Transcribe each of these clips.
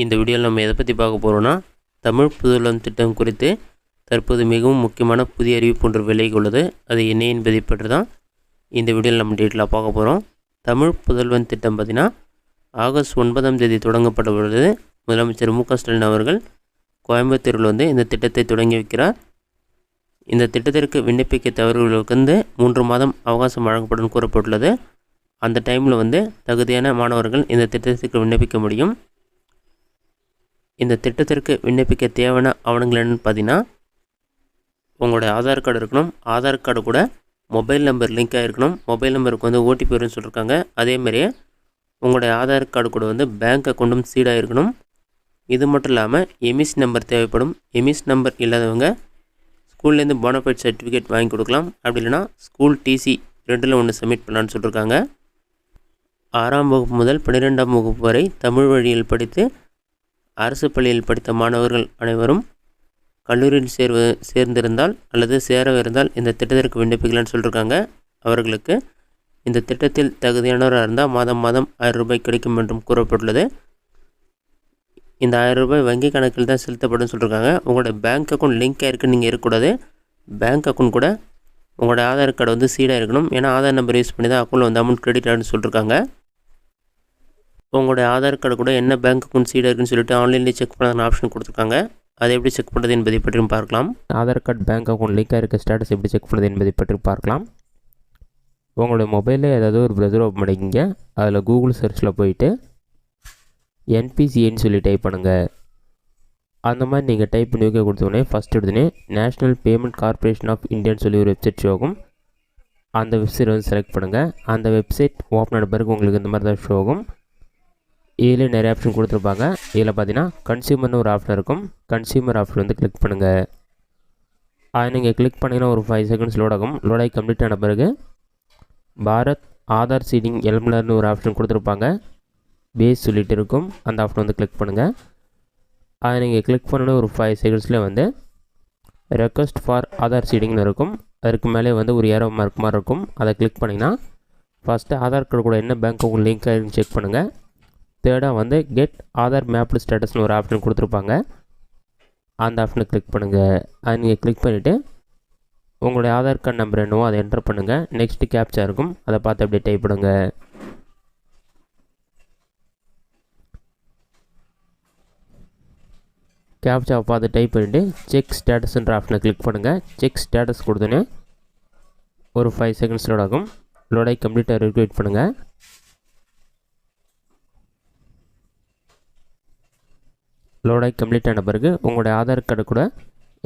இந்த வீடியோவில் நம்ம எதை பற்றி பார்க்க போகிறோன்னா, தமிழ் புதல்வன் திட்டம் குறித்து தற்போது மிகவும் முக்கியமான புதிய அறிவிப்பு ஒன்று விலகி உள்ளது. அது என்ன என்பதை பற்றி தான் இந்த வீடியோவில் நம்ம டீட்டெயிலாக பார்க்க போகிறோம். தமிழ் புதல்வன் திட்டம் பார்த்திங்கன்னா ஆகஸ்ட் 9ஆம் தேதி தொடங்கப்பட உள்ளது. முதலமைச்சர் மு.க.ஸ்டாலின் அவர்கள் கோயம்புத்தூரில் இந்த திட்டத்தை தொடங்கி வைக்கிறார். இந்த திட்டத்திற்கு விண்ணப்பிக்க தவறுகளுக்கு 3 மாதம் அவகாசம் வழங்கப்படும் கூறப்பட்டுள்ளது. அந்த டைமில் தகுதியான மாணவர்கள் இந்த திட்டத்திற்கு விண்ணப்பிக்க முடியும். இந்த திட்டத்திற்கு விண்ணப்பிக்க தேவையான ஆவணங்கள் என்னென்னு பார்த்தீங்கன்னா, உங்களுடைய ஆதார் கார்டு இருக்கணும். ஆதார் கார்டு கூட மொபைல் நம்பர் லிங்காக இருக்கணும். மொபைல் நம்பருக்கு ஓடிபி வரும்னு சொல்லியிருக்காங்க. அதேமாதிரியே உங்களுடைய ஆதார் கார்டு கூட பேங்க் அக்கௌண்ட்டும் சீடாக இருக்கணும். இது மட்டும் இல்லாமல் எமிஸ் நம்பர் தேவைப்படும். எமிஸ் நம்பர் இல்லாதவங்க ஸ்கூல்லேருந்து போனஃபைட் சர்டிஃபிகேட் வாங்கி கொடுக்கலாம். அப்படி இல்லைனா ஸ்கூல் டிசி 2ல் 1 சப்மிட் பண்ணலான்னு சொல்லியிருக்காங்க. 6ஆம் வகுப்பு முதல் 12ஆம் வகுப்பு வரை தமிழ் வழியில் படித்து அரசு பள்ளியில் படித்த மாணவர்கள் அனைவரும் கல்லூரியில் சேர்ந்திருந்தால் அல்லது சேரவிருந்தால் இந்த திட்டத்திற்கு விண்ணப்பிக்கலான்னு சொல்லியிருக்காங்க. அவர்களுக்கு இந்த திட்டத்தில் தகுதியானவராக இருந்தால் மாதம் 1000 ரூபாய் கிடைக்கும் என்றும் கூறப்பட்டுள்ளது. இந்த 1000 ரூபாய் வங்கி கணக்கில் தான் செலுத்தப்படும் சொல்லியிருக்காங்க. உங்களோட பேங்க் அக்கௌண்ட் லிங்காக இருக்குன்னு நீங்கள் இருக்கக்கூடாது. பேங்க் அக்கௌண்ட் கூட உங்களோட ஆதார் கார்டு சீடாக இருக்கணும். ஏன்னா ஆதார் நம்பர் யூஸ் பண்ணி தான் அக்கௌண்ட்டில் அமௌண்ட் கிரெடிட் ஆகுன்னு சொல்லியிருக்காங்க. உங்களுடைய ஆதார் கார்டு கூட என்ன பேங்க் அக்கௌண்ட் சீடாக இருக்குன்னு சொல்லிட்டு ஆன்லைன்லேயே செக் பண்ண ஆப்ஷன் கொடுத்துருக்காங்க. அதை எப்படி செக் பண்ணுறது என்பதை பற்றியும் பார்க்கலாம். ஆதார் கார்டு பேங்க் அக்கௌண்ட் லிங்காக இருக்க ஸ்டேட்டஸ் எப்படி செக் பண்ணுறது என்பதை பற்றி பார்க்கலாம். உங்களுடைய மொபைலில் ஏதாவது ஒரு ப்ரௌசர் ஓப்பன் பண்ணிக்கிங்க. அதில் கூகுள் சர்ச்சில் போயிட்டு NPCIன்னு சொல்லி டைப் பண்ணுங்கள். அந்த மாதிரி நீங்கள் டைப் பண்ணி வைக்க கொடுத்தோடனே ஃபஸ்ட் எடுத்துனே நேஷ்னல் பேமெண்ட் கார்பரேஷன் ஆஃப் இந்தியான்னு சொல்லி ஒரு வெப்சைட் ஷோ ஆகும். அந்த வெப்சைட் செலக்ட் பண்ணுங்கள். அந்த வெப்சைட் ஓப்பன் ஆன பிறகு உங்களுக்கு இந்த மாதிரி தான் ஷோ ஆகும். இதில் நிறைய ஆப்ஷன் கொடுத்துருப்பாங்க. இதில் பார்த்தீங்கன்னா கன்சியூமர்னு ஒரு ஆப்ஷன் இருக்கும். கன்சியூமர் ஆப்ஷன் கிளிக் பண்ணுங்கள். அதை நீங்கள் கிளிக் பண்ணிங்கன்னா ஒரு 5 செகண்ட்ஸ் லோட் ஆகும். லோடாகி கம்ப்ளீட் ஆன பிறகு பாரத் ஆதார் சீடிங் எல்மலர்னு ஒரு ஆப்ஷன் கொடுத்துருப்பாங்க. பேஸ் சொல்லிட்டு இருக்கும். அந்த ஆப்ஷன் கிளிக் பண்ணுங்கள். அதை நீங்கள் கிளிக் பண்ணோன்னே ஒரு 5 செகண்ட்ஸில் ரெக்வஸ்ட் ஃபார் ஆதார் சீடிங்னு இருக்கும். அதுக்கு மேலே ஒரு ஏரோ மார்க் மாதிரி இருக்கும். அதை கிளிக் பண்ணிங்கன்னா ஃபஸ்ட்டு ஆதார் கார்டு கூட என்ன பேங்க் அக்கௌண்ட் லிங்க் ஆகிருக்குன்னு செக் பண்ணுங்கள். தேர்டாக கெட் ஆதார் மேப்டு ஸ்டேட்டஸ்னு ஒரு ஆப்ஷன் கொடுத்துருப்பாங்க. அந்த ஆப்ஷனை கிளிக் பண்ணுங்கள். அதை நீங்கள் கிளிக் பண்ணிவிட்டு உங்களுடைய ஆதார் கார்டு நம்பர் என்னவோ அதை என்டர் பண்ணுங்கள். நெக்ஸ்ட்டு கேப்ச்சா இருக்கும். அதை பார்த்து அப்படியே டைப் பண்ணுங்க. கேப்ச்சாவை பார்த்து டைப் பண்ணிவிட்டு செக் ஸ்டேட்டஸ்ன்ற ஆப்ஷனை கிளிக் பண்ணுங்கள். செக் ஸ்டேட்டஸ் கொடுத்தோன்னே ஒரு 5 செகண்ட்ஸ் லோட் ஆகும். லோடாகி கம்ப்ளீட்டாக வெயிட் பண்ணுங்கள். லோடாகி கம்ப்ளீட் ஆன பிறகு உங்களுடைய ஆதார் கார்டு கூட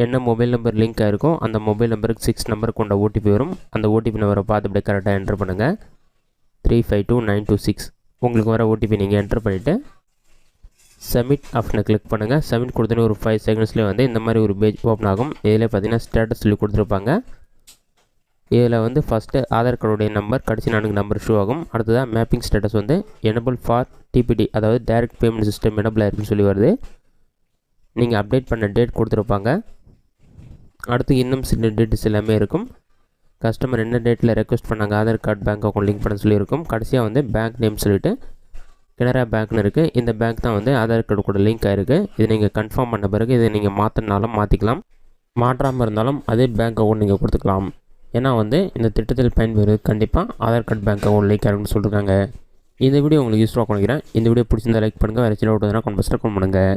என்ன மொபைல் நம்பர் லிங்க் ஆகிருக்கும் அந்த மொபைல் நம்பருக்கு 6 நம்பர் கொண்ட ஓடிபி வரும். அந்த ஓடிபி நம்பரை பார்த்து அப்படியே கரெக்டாக என்டர் பண்ணுங்கள். 352926 உங்களுக்கு வர ஓடிபி நீங்கள் என்டர் பண்ணிவிட்டு சப்மிட் ஆப்ஷனை கிளிக் பண்ணுங்கள். சப்மிட் கொடுத்தோன்னே ஒரு 5 செகண்ட்ஸ்லேயே இந்த மாதிரி ஒரு பேஜ் ஓப்பன் ஆகும். இதில் பார்த்தீங்கன்னா ஸ்டேட்டஸ் சொல்லி கொடுத்துருப்பாங்க. இதில் ஃபஸ்ட்டு ஆதார் கார்டுடைய நம்பர் கடைசி 4 நம்பர் ஷோ ஆகும். அடுத்ததாக mapping status enable for TPD அதாவது டைரக்ட் பேமெண்ட் சிஸ்டம் எனபிள் ஆயிருக்குன்னு சொல்லி வருது. நீங்கள் அப்டேட் பண்ண டேட் கொடுத்துருப்பாங்க. அடுத்து இன்னும் சில டேட்ஸ் எல்லாமே இருக்கும். கஸ்டமர் என்ன டேட்டில் ரெக்வஸ்ட் பண்ணாங்க Aadhaar card bank account link பண்ண சொல்லியிருக்கும். கடைசியாக பேங்க் நேம் சொல்லிவிட்டு கனரா பேங்க்னு இருக்குது. இந்த பேங்க் தான் ஆதார் கார்டு கூட லிங்க் ஆகிருக்கு. இது நீங்கள் கன்ஃபார்ம் பண்ண பிறகு இதை நீங்கள் மாற்றினாலும் மாற்றிக்கலாம். மாற்றாமல் இருந்தாலும் அதே பேங்க் அக்கௌண்ட் நீங்கள் கொடுத்துக்கலாம். ஏன்னா இந்த திட்டத்தில் பயன்பெறுவது கண்டிப்பாக Aadhaar card bank account link ஆகிருக்குன்னு சொல்லியிருக்காங்க. இந்த வீடியோ உங்களுக்கு யூஸ்ஃபுல்லாக நினைக்கிறேன். இந்த வீடியோ பிடிச்சிருந்தா லைக் பண்ணுங்கள். வேறு சில டவுட் கமெண்ட் பாக்ஸில் கமெண்ட் பண்ணுங்கள்.